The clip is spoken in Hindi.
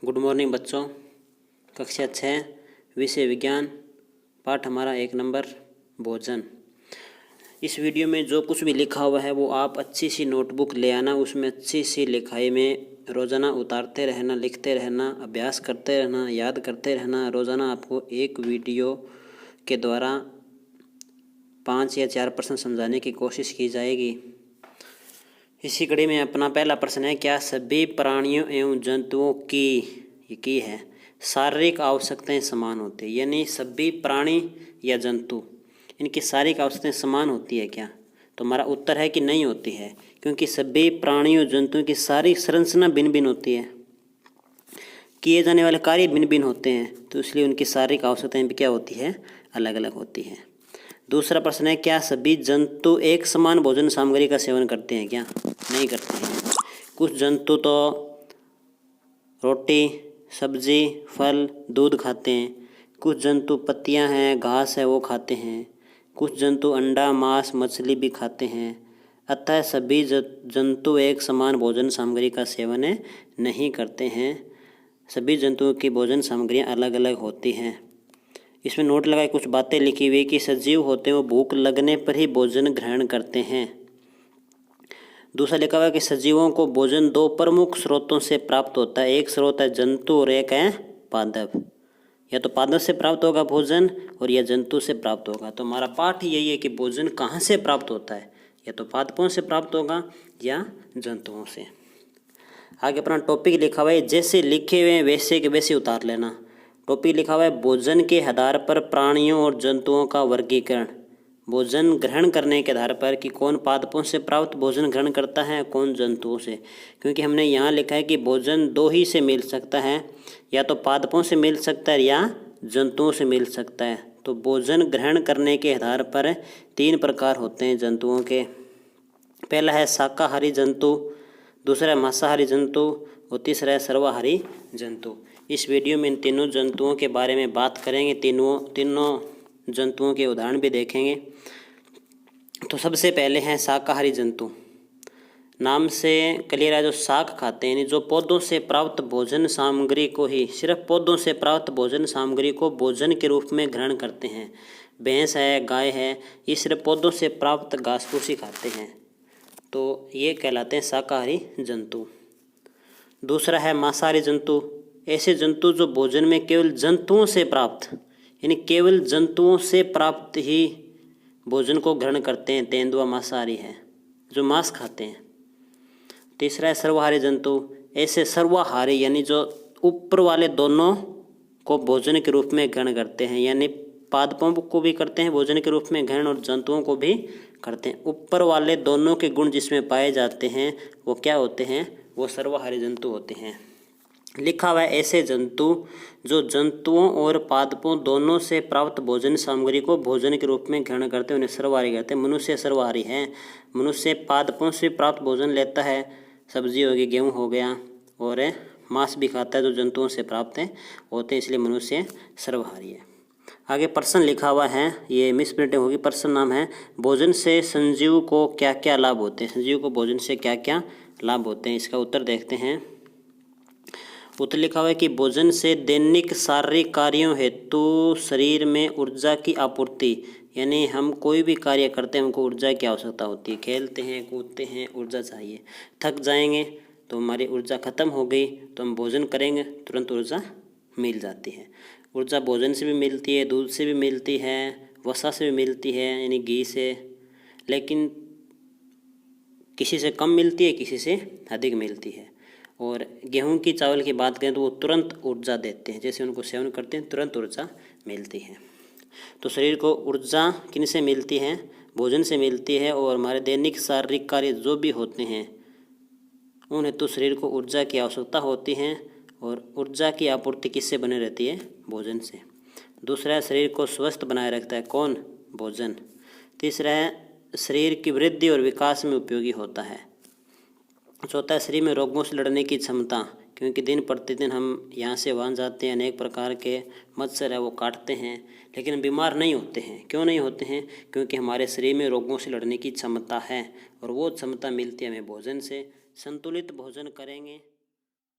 गुड मॉर्निंग बच्चों। कक्षा 6 विषय विज्ञान, पाठ हमारा 1 नंबर भोजन। इस वीडियो में जो कुछ भी लिखा हुआ है वो आप अच्छी सी नोटबुक ले आना, उसमें अच्छी सी लिखाई में रोज़ाना उतारते रहना, लिखते रहना, अभ्यास करते रहना, याद करते रहना। रोज़ाना आपको एक वीडियो के द्वारा 5 या 4 प्रश्न समझाने की कोशिश की जाएगी। इसी कड़ी में अपना पहला प्रश्न है, क्या सभी प्राणियों एवं जंतुओं की है शारीरिक आवश्यकताएं समान होती है? यानी सभी प्राणी या जंतु इनकी शारीरिक आवश्यकताएं समान होती है क्या? तो हमारा उत्तर है कि नहीं होती है, क्योंकि सभी प्राणियों जंतुओं की शारीरिक संरचना भिन्न भिन्न होती है, किए जाने वाले कार्य भिन्न भिन्न होते हैं, तो इसलिए उनकी शारीरिक आवश्यकताएं भी क्या होती है, अलग अलग होती है। दूसरा प्रश्न है, क्या सभी जंतु एक समान भोजन सामग्री का सेवन करते हैं क्या? नहीं करते हैं। कुछ जंतु तो रोटी, सब्जी, फल, दूध खाते हैं। कुछ जंतु पत्तियां हैं, घास है वो खाते हैं। कुछ जंतु अंडा, मांस, मछली भी खाते हैं। अतः सभी जंतु एक समान भोजन सामग्री का सेवन नहीं करते हैं। सभी जंतुओं की भोजन सामग्रियाँ अलग अलग होती हैं। इसमें नोट लगाए कुछ बातें लिखी हुई कि सजीव होते हैं वो भूख लगने पर ही भोजन ग्रहण करते हैं। दूसरा लिखा हुआ है कि सजीवों को भोजन 2 प्रमुख स्रोतों से प्राप्त होता है। एक स्रोत है जंतु और एक है पादप। या तो पादप से प्राप्त होगा भोजन और या जंतु से प्राप्त होगा। तो हमारा पाठ यही है कि भोजन कहाँ से प्राप्त होता है, या तो पादपों से प्राप्त होगा या जंतुओं से। आगे अपना टॉपिक लिखा हुआ है, जैसे लिखे हुए वैसे के वैसे उतार लेना। टॉपिक लिखा हुआ है, भोजन के आधार पर प्राणियों और जंतुओं का वर्गीकरण। भोजन ग्रहण करने के आधार पर कि कौन पादपों से प्राप्त भोजन ग्रहण करता है, कौन जंतुओं से। क्योंकि हमने यहाँ लिखा है कि भोजन 2 ही से मिल सकता है, या तो पादपों से मिल सकता है या जंतुओं से मिल सकता है। तो भोजन ग्रहण करने के आधार पर 3 प्रकार होते हैं जंतुओं के। पहला है शाकाहारी जंतु, दूसरा है मांसाहारी जंतु और तीसरा है सर्वाहारी जंतु। इस वीडियो में इन तीनों जंतुओं के बारे में बात करेंगे, तीनों जंतुओं के उदाहरण भी देखेंगे। तो सबसे पहले हैं शाकाहारी जंतु। नाम से क्लियर है, जो शाक खाते हैं, यानी जो पौधों से प्राप्त भोजन सामग्री को ही, सिर्फ पौधों से प्राप्त भोजन सामग्री को भोजन के रूप में ग्रहण करते हैं। भैंस है, गाय है, ये सिर्फ पौधों से प्राप्त घास फूस ही खाते हैं, तो ये कहलाते हैं शाकाहारी जंतु। दूसरा है मांसाहारी जंतु। ऐसे जंतु जो भोजन में केवल जंतुओं से प्राप्त, यानी केवल जंतुओं से प्राप्त ही भोजन को ग्रहण करते हैं, तेंदुआ मांसाहारी है, जो मांस खाते हैं। तीसरा है सर्वाहारी जंतु। ऐसे सर्वाहारी यानी जो ऊपर वाले दोनों को भोजन के रूप में ग्रहण करते हैं, यानी पादपों को भी करते हैं भोजन के रूप में ग्रहण और जंतुओं को भी करते हैं। ऊपर वाले दोनों के गुण जिसमें पाए जाते हैं वो क्या होते हैं, वो सर्वाहारी जंतु होते हैं। लिखा हुआ है, ऐसे जंतु जो जंतुओं और पादपों दोनों से प्राप्त भोजन सामग्री को भोजन के रूप में ग्रहण करते हैं, उन्हें सर्वाहारी कहते हैं। मनुष्य सर्वाहारी है। मनुष्य पादपों से प्राप्त भोजन लेता है, सब्जी होगी, गेहूँ हो गया, और मांस भी खाता है जो जंतुओं से प्राप्त होते हैं, इसलिए मनुष्य सर्वाहारी है। आगे प्रश्न लिखा हुआ है, ये मिस प्रिंटिंग होगी। प्रश्न नाम है, भोजन से संजीव को क्या क्या लाभ होते हैं? संजीव को भोजन से क्या क्या लाभ होते हैं, इसका उत्तर देखते हैं। उत्तर लिखा हुआ है कि भोजन से दैनिक शारीरिक कार्यों हेतु शरीर में ऊर्जा की आपूर्ति, यानी हम कोई भी कार्य करते हैं हमको ऊर्जा की आवश्यकता होती है। खेलते हैं, कूदते हैं, ऊर्जा चाहिए। थक जाएंगे तो हमारी ऊर्जा खत्म हो गई तो हम भोजन करेंगे, तुरंत ऊर्जा मिल जाती है। ऊर्जा भोजन से भी मिलती है, दूध से भी मिलती है, वसा से भी मिलती है, यानी घी से, लेकिन किसी से कम मिलती है, किसी से अधिक मिलती है। और गेहूं की, चावल की बात करें तो वो तुरंत ऊर्जा देते हैं, जैसे उनको सेवन करते हैं तुरंत ऊर्जा मिलती है। तो शरीर को ऊर्जा किन से मिलती है? भोजन से मिलती है। और हमारे दैनिक शारीरिक कार्य जो भी होते हैं उन्हें तो शरीर को ऊर्जा की आवश्यकता होती है, और ऊर्जा की आपूर्ति किससे बने रहती है? भोजन से। दूसरा है, शरीर को स्वस्थ बनाए रखता है, कौन? भोजन। तीसरा है, शरीर की वृद्धि और विकास में उपयोगी होता है। चौथा है, शरीर में रोगों से लड़ने की क्षमता, क्योंकि दिन प्रतिदिन हम यहाँ से वहाँ जाते हैं, अनेक प्रकार के मच्छर है वो काटते हैं, लेकिन हम बीमार नहीं होते हैं। क्यों नहीं होते हैं? क्योंकि हमारे शरीर में रोगों से लड़ने की क्षमता है, और वो क्षमता मिलती है हमें भोजन से। संतुलित भोजन करेंगे